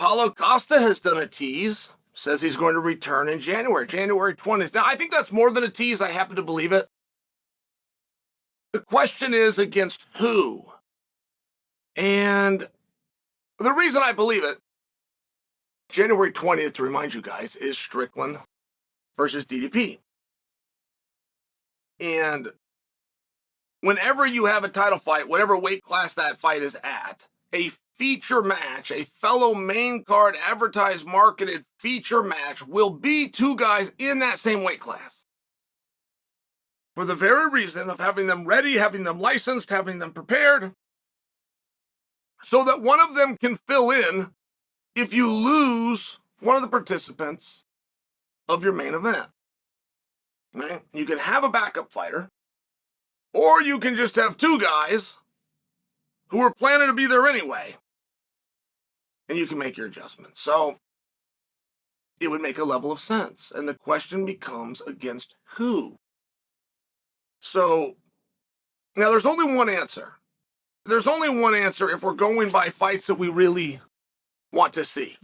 Paulo Costa has done a tease, says he's going to return in January 20th. Now, I think that's more than a tease. I happen to believe it. The question is against who? And the reason I believe it, January 20th, to remind you guys, is Strickland versus DDP. And whenever you have a title fight, whatever weight class that fight is at, a feature match, a fellow main card advertised, marketed feature match will be two guys in that same weight class. For the very reason of having them ready, having them licensed, having them prepared, so that one of them can fill in if you lose one of the participants of your main event. Right? You can have a backup fighter, or you can just have two guys who are planning to be there anyway, and you can make your adjustments. So it would make a level of sense. And the question becomes against who? So now there's only one answer. There's only one answer if we're going by fights that we really want to see.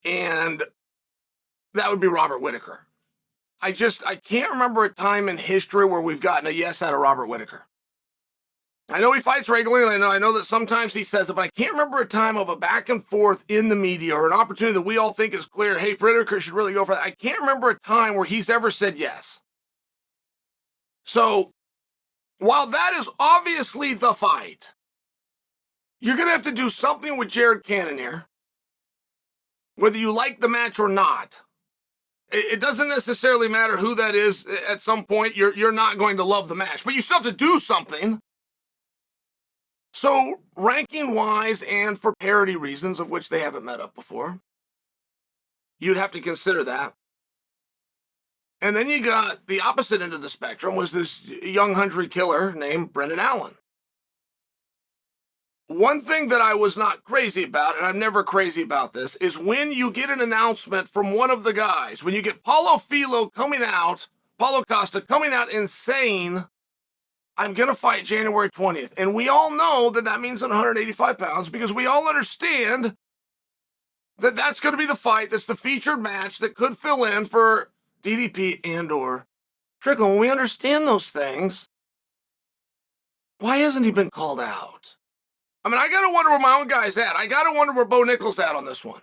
And that would be Robert Whittaker. I can't remember a time in history where we've gotten a yes out of Robert Whittaker. I know he fights regularly, and I know that sometimes he says it, but I can't remember a time of a back and forth in the media or an opportunity that we all think is clear, hey, Whittaker should really go for that. I can't remember a time where he's ever said yes. So, while that is obviously the fight, you're going to have to do something with Jared Cannonier, whether you like the match or not. It doesn't necessarily matter who that is. At some point, you're not going to love the match, but you still have to do something. So, ranking-wise and for parity reasons, of which they haven't met up before, you'd have to consider that. And then you got the opposite end of the spectrum was this young hungry killer named Brendan Allen. One thing that I was not crazy about, and I'm never crazy about this, is when you get an announcement from one of the guys, when you get Paulo Costa coming out and saying, I'm going to fight January 20th. And we all know that that means 185 pounds because we all understand that that's going to be the fight. That's the featured match that could fill in for DDP and or Strickland. When we understand those things, why hasn't he been called out? I mean, I got to wonder where my own guy's at. I got to wonder where Bo Nickal's at on this one.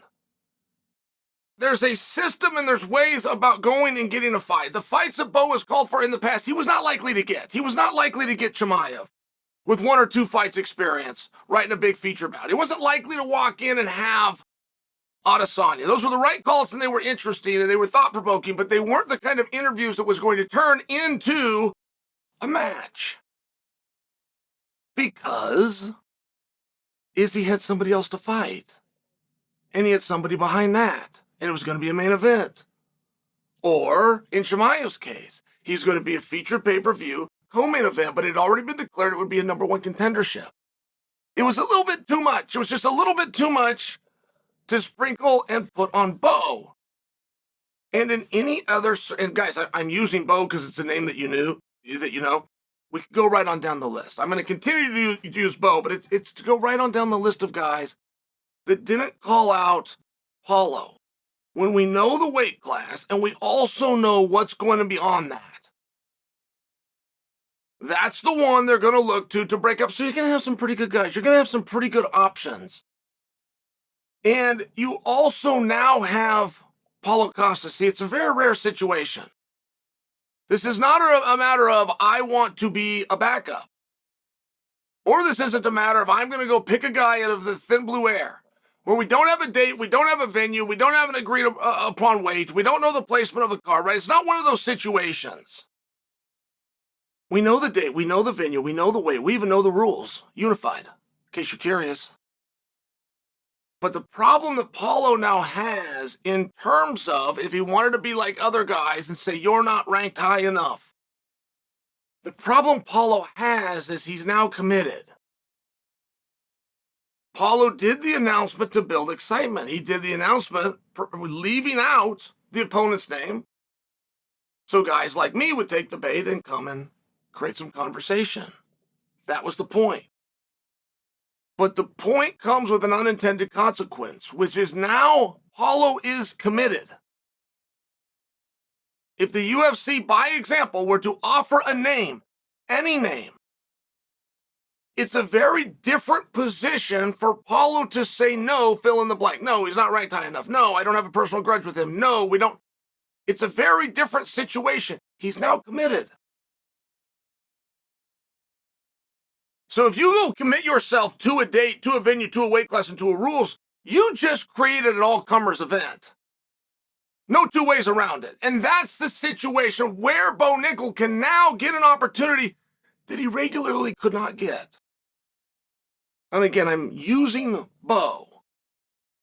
There's a system and there's ways about going and getting a fight. The fights that Bo has called for in the past, he was not likely to get. He was not likely to get Chimaev with 1 or 2 fights experience right in a big feature bout. He wasn't likely to walk in and have Adesanya. Those were the right calls and they were interesting and they were thought-provoking, but they weren't the kind of interviews that was going to turn into a match. Because Izzy had somebody else to fight. And he had somebody behind that. And it was going to be a main event. Or, in Chimaev's case, he's going to be a featured pay-per-view co-main event, but it had already been declared it would be a number 1 contendership. It was a little bit too much. It was just a little bit too much to sprinkle and put on Bo. And in any other, and guys, I'm using Bo because it's a name that you know. We could go right on down the list. I'm going to continue to use Bo, but it's to go right on down the list of guys that didn't call out Paulo. When we know the weight class and we also know what's going to be on that, that's the one they're going to look to break up. So you're going to have some pretty good guys. You're going to have some pretty good options. And you also now have Paulo Costa. See, it's a very rare situation. This is not a matter of I want to be a backup. Or this isn't a matter of I'm going to go pick a guy out of the thin blue air. Where we don't have a date, we don't have a venue, we don't have an agreed upon weight, we don't know the placement of the card, right? It's not one of those situations. We know the date, we know the venue, we know the weight, we even know the rules, unified, in case you're curious. But the problem that Paulo now has in terms of if he wanted to be like other guys and say you're not ranked high enough, the problem Paulo has is he's now committed. Paulo did the announcement to build excitement. He did the announcement leaving out the opponent's name. So guys like me would take the bait and come and create some conversation. That was the point. But the point comes with an unintended consequence, which is now Paulo is committed. If the UFC, by example, were to offer a name, any name, it's a very different position for Paulo to say no, fill in the blank. No, he's not ranked high enough. No, I don't have a personal grudge with him. No, we don't. It's a very different situation. He's now committed. So if you go commit yourself to a date, to a venue, to a weight class, and to a rules, you just created an all-comers event. No two ways around it. And that's the situation where Bo Nickel can now get an opportunity that he regularly could not get. And again, I'm using Bo,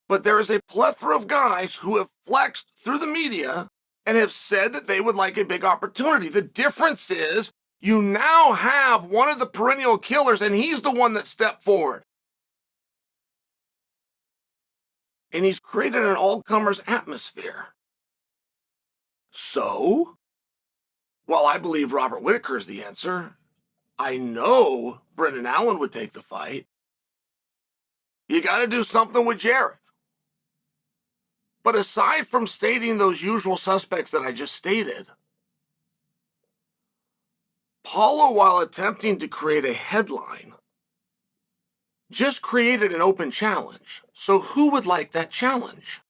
but there is a plethora of guys who have flexed through the media and have said that they would like a big opportunity. The difference is you now have one of the perennial killers, and he's the one that stepped forward. And he's created an all-comers atmosphere. So, while I believe Robert Whittaker is the answer, I know Brendan Allen would take the fight. You got to do something with Jarrett. But aside from stating those usual suspects that I just stated, Paulo, while attempting to create a headline, just created an open challenge. So who would like that challenge?